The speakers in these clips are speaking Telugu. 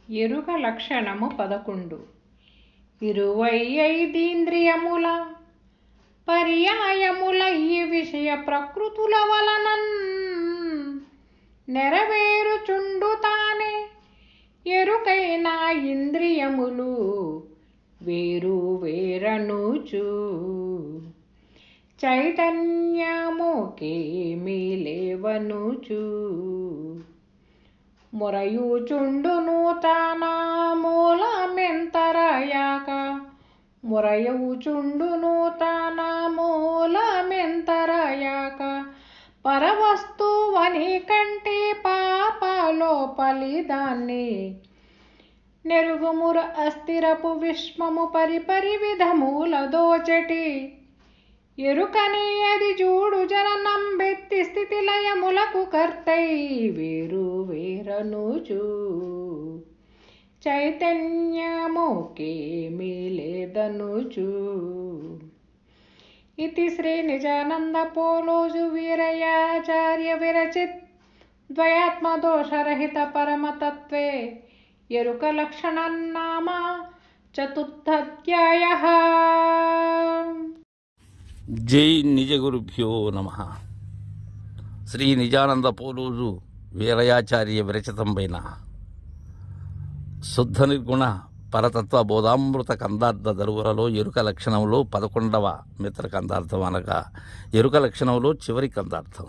ఎరుక లక్షణము 11. 25 పర్యాయముల ఈ విషయ ప్రకృతుల వలనన్ నెరవేరుచుండు తానే ఎరుకైన ఇంద్రియములు వేరు వేరనుచు చైతన్యముకేమీ లేవనుచు మొరయుచుండును తన మూలమెంతరయాక మొరయుచుండును తన మూలమెంతరయాక పరవస్తువని కంటే పాపలోపలి దాన్ని నెరుగుముర అస్థిరపు విశ్వము పరిపరి విధముల దోచటి ఎరుకని అది చూడు జననం బెత్తి స్థితి లయములకు కర్తై వేరు వేరనుచు చైతన్యముకేమీ లేదనుచు. ఇది శ్రీ నిజానంద పోలోజు వీరయాచార్య విరచిత్ ద్వయాత్మదోషరహిత పరమతత్వే ఎరుక లక్షణన్నామ చతుర్థధ్యాయః. జై నిజ గురుభ్యో నమ. శ్రీ నిజానంద పోలూజు వీరయాచార్య విరచితంపైన శుద్ధ నిర్గుణ పరతత్వ బోధామృత కందార్థ దరువులలో ఎరుక లక్షణంలో 11వ మిత్ర కందార్థం అనగా ఎరుక లక్షణంలో చివరి కందార్థం.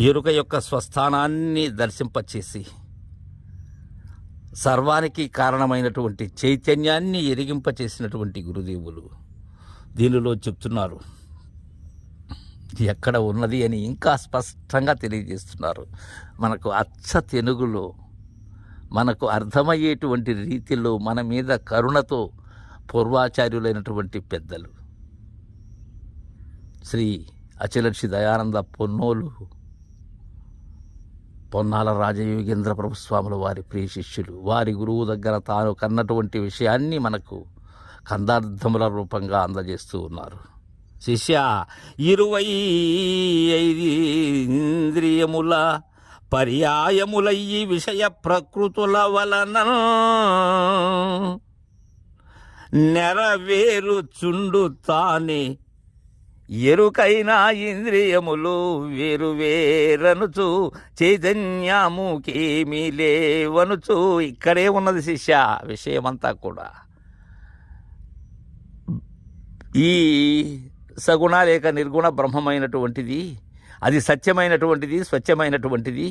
ఎరుక యొక్క స్వస్థానాన్ని దర్శింపచేసి సర్వానికి కారణమైనటువంటి చైతన్యాన్ని ఎరిగింపచేసినటువంటి గురుదేవులు దీనిలో చెప్తున్నారు. ఎక్కడ ఉన్నది అని ఇంకా స్పష్టంగా తెలియజేస్తున్నారు. మనకు అచ్చ తెలుగులో మనకు అర్థమయ్యేటువంటి రీతిలో మన మీద కరుణతో పూర్వాచార్యులైనటువంటి పెద్దలు శ్రీ అచలక్షి దయానంద పొన్నాల రాజయోగేంద్ర ప్రభుస్వాముల వారి ప్రియ శిష్యులు వారి గురువు దగ్గర తాను కన్నటువంటి విషయాన్ని మనకు కందార్థముల రూపంగా అందజేస్తూ ఉన్నారు. శిష్య 25 ఇంద్రియముల పర్యాయములయ్యి విషయ ప్రకృతుల వలన నెరవేరుచుండు తానే ఎరుకైన ఇంద్రియములు వేరు వేరనుచు చైతన్యముకేమీ లేవనుచు. ఇక్కడే ఉన్నది శిష్య విషయమంతా కూడా. ఈ సగుణ లేక నిర్గుణ బ్రహ్మమైనటువంటిది, అది సత్యమైనటువంటిది, స్వచ్ఛమైనటువంటిది,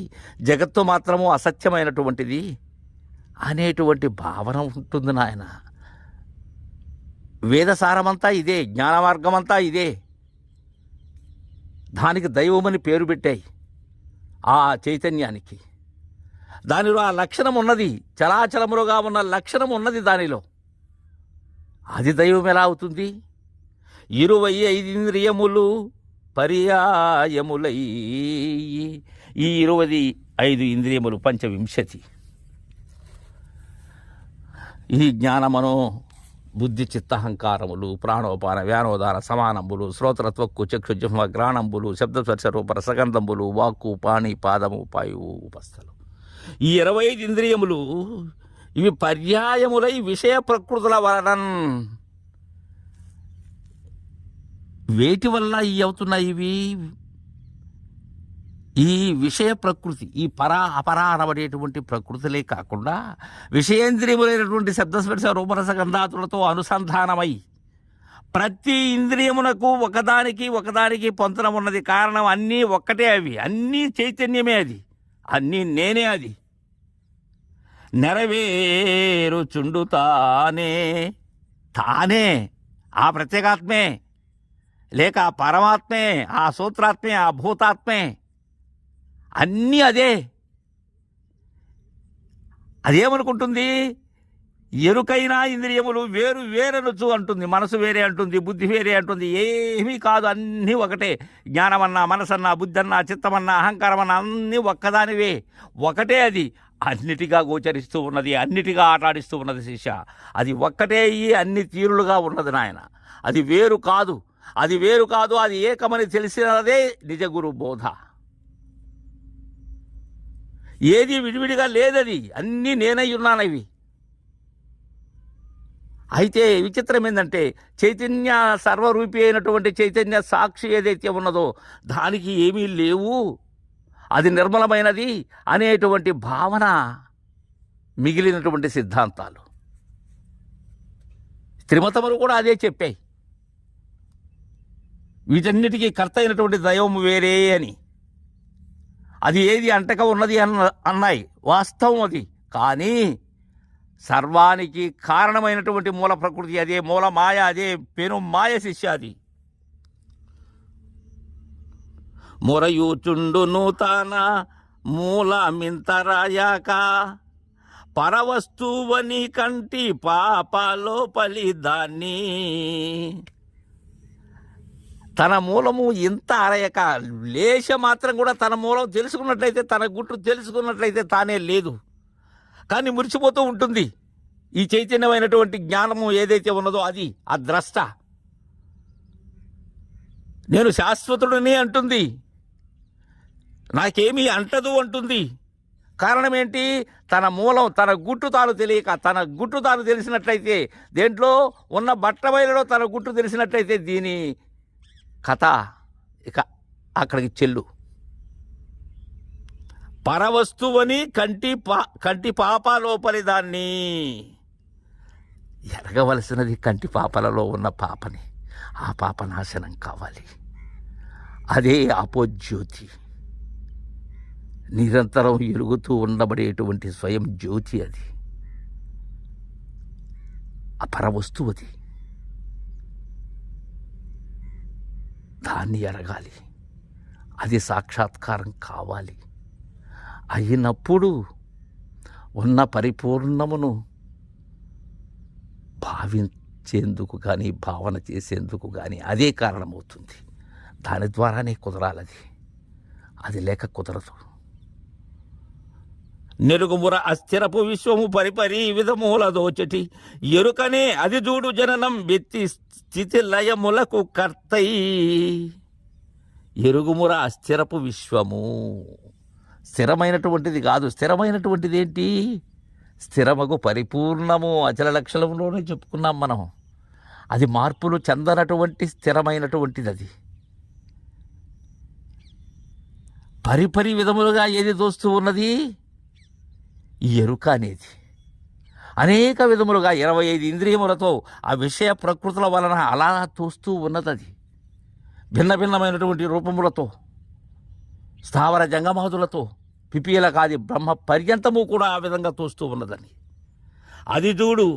జగత్తు మాత్రము అసత్యమైనటువంటిది అనేటువంటి భావన ఉంటుంది నాయన. వేదసారమంతా ఇదే, జ్ఞాన మార్గమంతా ఇదే. దానికి దైవమని పేరు పెట్టాయి ఆ చైతన్యానికి. దానిలో ఆ లక్షణం ఉన్నది, చలాచలములుగా ఉన్న లక్షణం ఉన్నది దానిలో. అది దైవం ఎలా అవుతుంది? 25 ఇంద్రియములు పర్యాయములై ఈ 25 ఇంద్రియములు పంచవింశతి. ఈ జ్ఞానమనో బుద్ధి చిత్తహంకారములు ప్రాణోపాన వ్యానోదాన సమానంబులు శ్రోత్రత్వక్కు చక్షుజిహ్వ గ్రాణంబులు శబ్దస్పర్శ రూప రసగంధంబులు వాక్కు పాణి పాదము పాయువు ఉపస్థలు. ఈ 25 ఇంద్రియములు ఇవి పర్యాయములై విషయ ప్రకృతుల వలన వేటి వల్ల ఇవి అవుతున్నాయి? ఇవి ఈ విషయ ప్రకృతి, ఈ పరా అపరా అనబడేటువంటి ప్రకృతులే కాకుండా విషయేంద్రియములైనటువంటి శబ్దస్పర్శ రూపరసగంధాతులతో అనుసంధానమై ప్రతి ఇంద్రియమునకు ఒకదానికి పొంతన ఉన్నది. కారణం అన్నీ ఒక్కటే, అవి అన్నీ చైతన్యమే, అది అన్నీ నేనే. అది నెరవేరుచుండు తానే ఆ ప్రత్యేగాత్మే, లేక ఆ పరమాత్మే, ఆ సూత్రాత్మే, ఆ భూతాత్మే, అన్నీ అదే. అదేమనుకుంటుంది? ఎరుకైన ఇంద్రియములు వేరు వేరనుచు అంటుంది. మనసు వేరే అంటుంది, బుద్ధి వేరే అంటుంది. ఏమీ కాదు, అన్నీ ఒకటే. జ్ఞానమన్నా, మనసన్నా, బుద్ధన్నా, చిత్తమన్నా, అహంకారమన్నా అన్నీ ఒక్కదానివే, ఒకటే. అది అన్నిటిగా గోచరిస్తూ ఉన్నది, అన్నిటిగా ఆటాడిస్తూ ఉన్నది శిష్య. అది ఒక్కటే అన్ని తీరులుగా ఉన్నది నాయన. అది వేరు కాదు, అది వేరు కాదు, అది ఏకమని తెలిసినదే నిజ గురు బోధ. ఏది విడివిడిగా లేదది, అన్నీ నేనై ఉన్నానవి. అయితే విచిత్రం ఏంటంటే చైతన్య సర్వరూపి అయినటువంటి చైతన్య సాక్షి ఏదైతే ఉన్నదో దానికి ఏమీ లేవు, అది నిర్మలమైనది అనేటువంటి భావన మిగిలినటువంటి సిద్ధాంతాలు. త్రిమతములు కూడా అదే చెప్పాయి. వీటన్నిటికీ కర్త అయినటువంటి దైవం వేరే అని. అది ఏది అంటక ఉన్నది అన్నాయి, వాస్తవం అది. కానీ సర్వానికి కారణమైనటువంటి మూల ప్రకృతి అదే మూల మాయ, అదే పెను మాయ శిష్యాది. మొరయూచుండును తాన మూల మింతరాయాక పరవస్తువని కంటి పాపలోపలి దాన్ని. తన మూలము ఇంత అరయక లేశ మాత్రం కూడా తన మూలం తెలుసుకున్నట్లయితే, తన గుట్టు తెలుసుకున్నట్లయితే తానే లేదు, కానీ మురిసిపోతూ ఉంటుంది. ఈ చైతన్యమైనటువంటి జ్ఞానము ఏదైతే ఉన్నదో అది ఆ ద్రష్ట. నేను శాశ్వతుడిని అంటుంది, నాకేమీ అంటదు అంటుంది. కారణం ఏంటి? తన మూలం, తన గుట్టు తాను తెలియక. తన గుట్టు తాను తెలిసినట్లయితే, దేంట్లో ఉన్న బట్టబయలులో తన గుట్టు తెలిసినట్లయితే దీని కథ ఇక అక్కడికి చెల్లు. పరవస్తువని కంటి పాప లోపలి దాన్ని. ఎరగవలసినది కంటి పాపలలో ఉన్న పాపని. ఆ పాప నాశనం కావాలి. అదే ఆపోజ్యోతి, నిరంతరం ఎలుగుతూ ఉండబడేటువంటి స్వయం జ్యోతి. అది అపరవస్తువు, అది దాన్ని ఎరగాలి. అది సాక్షాత్కారం కావాలి. అయినప్పుడు ఉన్న పరిపూర్ణమును భావించేందుకు కానీ భావన చేసేందుకు కానీ అదే కారణమవుతుంది. దాని ద్వారానే కుదరాలది, అది లేక కుదరదు. నెరుగుముర అస్థిరపు విశ్వము పరిపరి విధముల దోచటి ఎరుకనే అది చూడు జననం వ్యక్తి స్థితి లయములకు కర్తై. ఎరుగుముర అస్థిరపు విశ్వము స్థిరమైనటువంటిది కాదు. స్థిరమైనటువంటిది ఏంటి? స్థిరమగు పరిపూర్ణము అచల లక్షణంలోనే చెప్పుకున్నాం మనం. అది మార్పులు చెందనటువంటి స్థిరమైనటువంటిది. అది పరిపరి విధములుగా ఏది దోస్తూ ఉన్నది? ఈ ఎరుక అనేది అనేక విధములుగా 25 ఇంద్రియములతో ఆ విషయ ప్రకృతుల వలన అలా తోస్తూ ఉన్నది. అది భిన్న భిన్నమైనటువంటి రూపములతో, స్థావర జంగమాదులతో, పిపియల కాది బ్రహ్మ పర్యంతము కూడా ఆ విధంగా తోస్తూ ఉన్నదని. అది చూడు,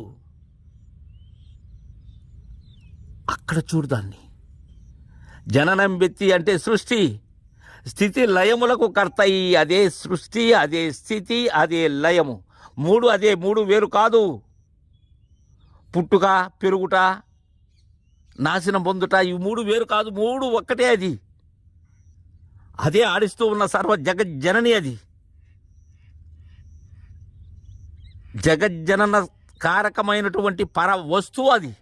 అక్కడ చూడు దాన్ని. జననం వ్యక్తి అంటే సృష్టి, స్థితి లయములకు కర్తయి. అదే సృష్టి, అదే స్థితి, అదే లయము. మూడు అదే, మూడు వేరు కాదు. పుట్టుక, పెరుగుట, నాశనం పొందుట, ఈ మూడు వేరు కాదు. మూడు ఒక్కటే. అది అదే ఆడిస్తూ ఉన్న సర్వ జగజ్జనని. అది జగజ్జనన కారకమైనటువంటి పర వస్తువు. అది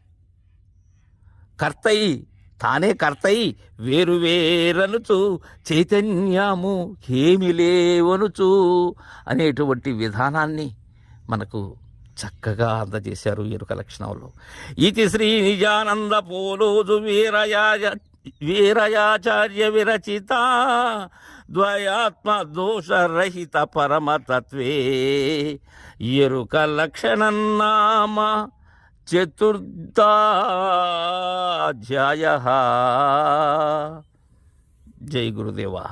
కర్తయి, తానే కర్తయి. వేరు వేరనుచు చైతన్యము ఏమి లేవనుచు అనేటువంటి విధానాన్ని మనకు చక్కగా అందజేశారు ఎరుక లక్షణంలో. ఇది శ్రీ నిజానంద పోలోజు వీరయాచార్య విరచిత ద్వయాత్మ దోషరహిత పరమతత్వే ఎరుక లక్షణన్నామ చతుర్థాధ్యాయ. జై గురుదేవా.